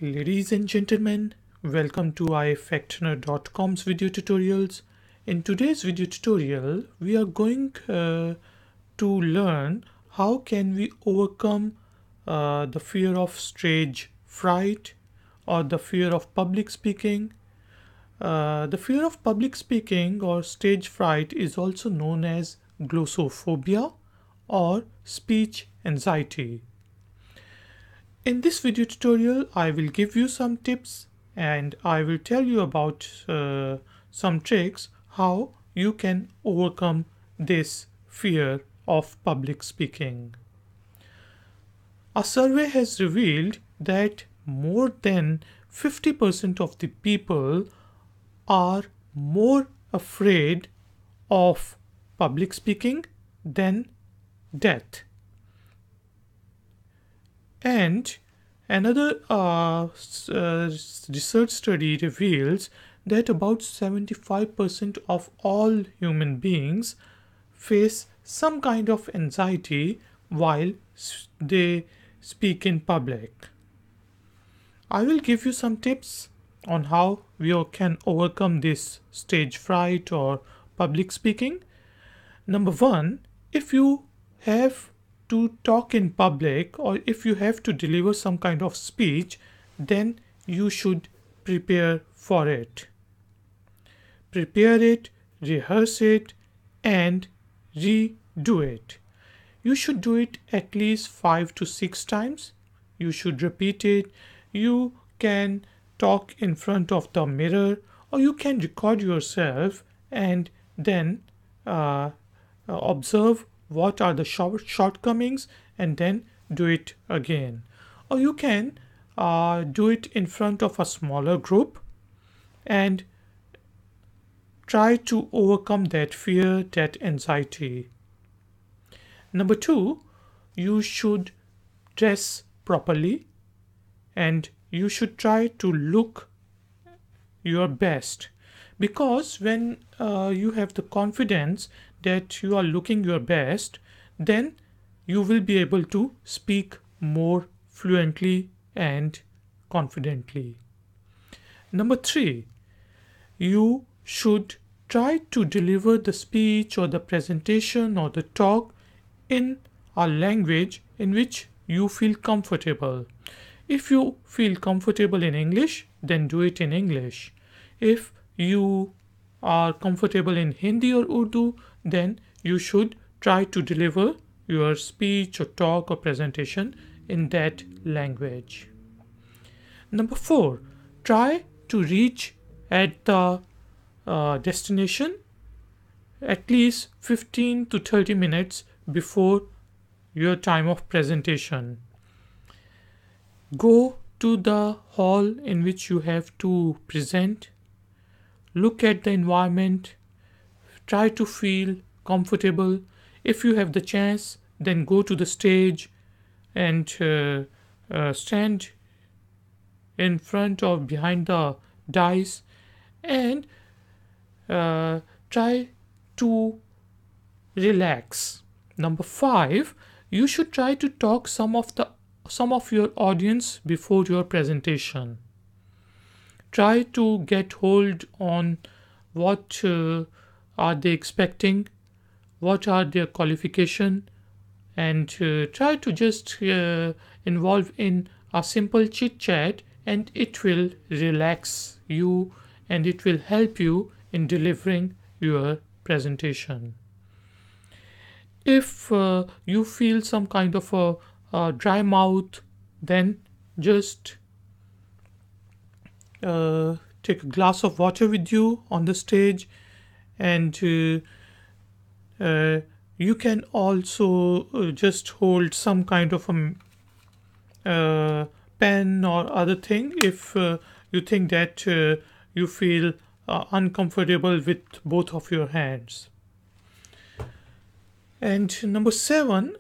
Ladies and gentlemen, welcome to Ifactner.com's video tutorials. In today's video tutorial, we are going to learn how can we overcome the fear of stage fright or the fear of public speaking. The fear of public speaking or stage fright is also known as glossophobia or speech anxiety. In this video tutorial, I will give you some tips and I will tell you about some tricks how you can overcome this fear of public speaking. A survey has revealed that more than 50% of the people are more afraid of public speaking than death. And another research study reveals that about 75% of all human beings face some kind of anxiety while they speak in public. I will give you some tips on how we can overcome this stage fright or public speaking. Number one, if you have to talk in public or if you have to deliver some kind of speech, then you should prepare for it. Prepare it, rehearse it, and redo it. You should do it at least 5 to 6 times. You should repeat it. You can talk in front of the mirror or you can record yourself and then observe what are the shortcomings and then do it again. Or you can do it in front of a smaller group and try to overcome that fear, that anxiety. Number two, you should dress properly and you should try to look your best, because when you have the confidence that you are looking your best, then you will be able to speak more fluently and confidently. Number three, you should try to deliver the speech or the presentation or the talk in a language in which you feel comfortable. If you feel comfortable in English, then do it in English. If you are comfortable in Hindi or Urdu, then you should try to deliver your speech or talk or presentation in that language. Number four, try to reach at the destination at least 15 to 30 minutes before your time of presentation. Go to the hall in which you have to present. Look at the environment. Try to feel comfortable. If you have the chance, then go to the stage and stand in front or behind the dais and try to relax. Number five, you should try to talk some of your audience before your presentation. Try to get hold on what are they expecting, what are their qualification, and try to just involve in a simple chit chat, and it will relax you and it will help you in delivering your presentation. If you feel some kind of a dry mouth, then just take a glass of water with you on the stage, and you can also just hold some kind of a pen or other thing if you think that you feel uncomfortable with both of your hands. And number seven,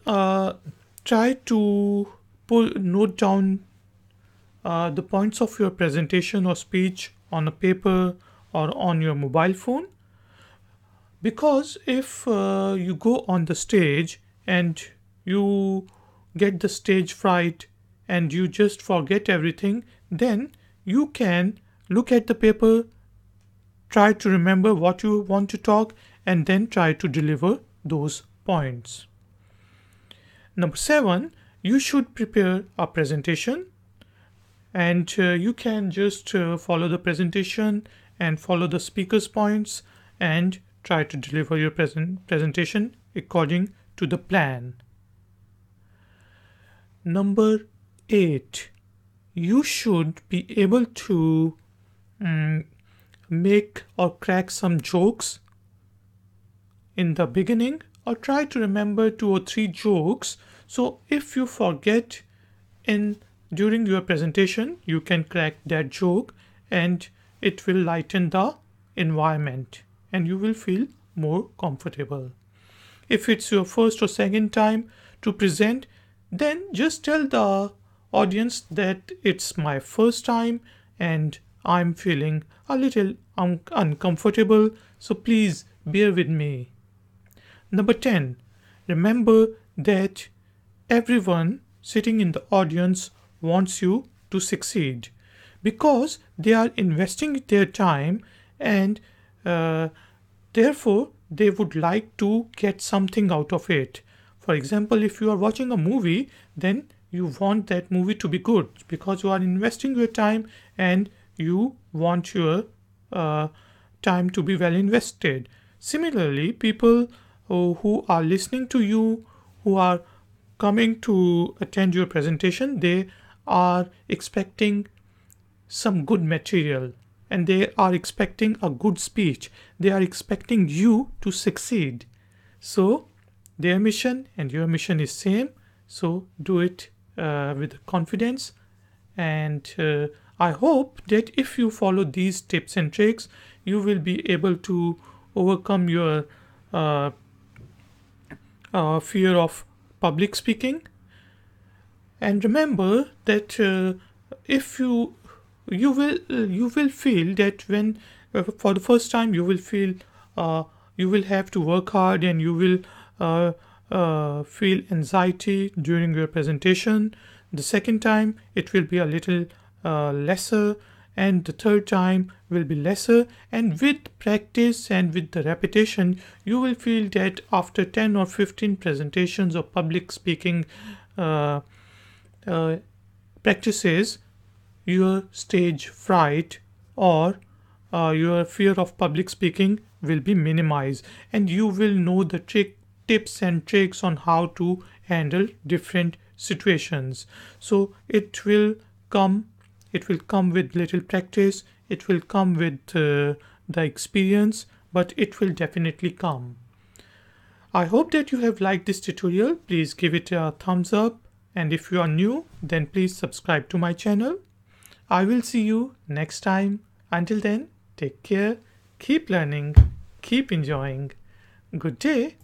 try to note down the points of your presentation or speech on a paper or on your mobile phone, because if you go on the stage and you get the stage fright and you just forget everything, then you can look at the paper, try to remember what you want to talk, and then try to deliver those points. Number 7, you should prepare a presentation, and you can just follow the presentation and follow the speaker's points and try to deliver your presentation according to the plan. Number 8, you should be able to make or crack some jokes in the beginning, or try to remember 2 or 3 jokes. So if you forget during your presentation, you can crack that joke and it will lighten the environment and you will feel more comfortable. If it's your first or second time to present, then just tell the audience that it's my first time and I'm feeling a little uncomfortable, so please bear with me. Number 10, remember that everyone sitting in the audience wants you to succeed because they are investing their time and therefore they would like to get something out of it. For example, if you are watching a movie, then you want that movie to be good because you are investing your time and you want your time to be well invested. Similarly, people who are listening to you, who are coming to attend your presentation, they are expecting some good material and they are expecting a good speech. They are expecting you to succeed. So their mission and your mission is same. So do it with confidence, and I hope that if you follow these tips and tricks, you will be able to overcome your fear of public speaking. And remember that if you will feel that when for the first time you will feel you will have to work hard and you will feel anxiety during your presentation. The second time it will be a little lesser, and the third time will be lesser, and with practice and with the repetition you will feel that after 10 or 15 presentations of public speaking practices, your stage fright or your fear of public speaking will be minimized, and you will know the tips and tricks on how to handle different situations. So it will come with little practice, it will come with the experience, but it will definitely come. I hope that you have liked this tutorial. Please give it a thumbs up, and if you are new, then please subscribe to my channel. I will see you next time. Until then, take care, keep learning, keep enjoying. Good day.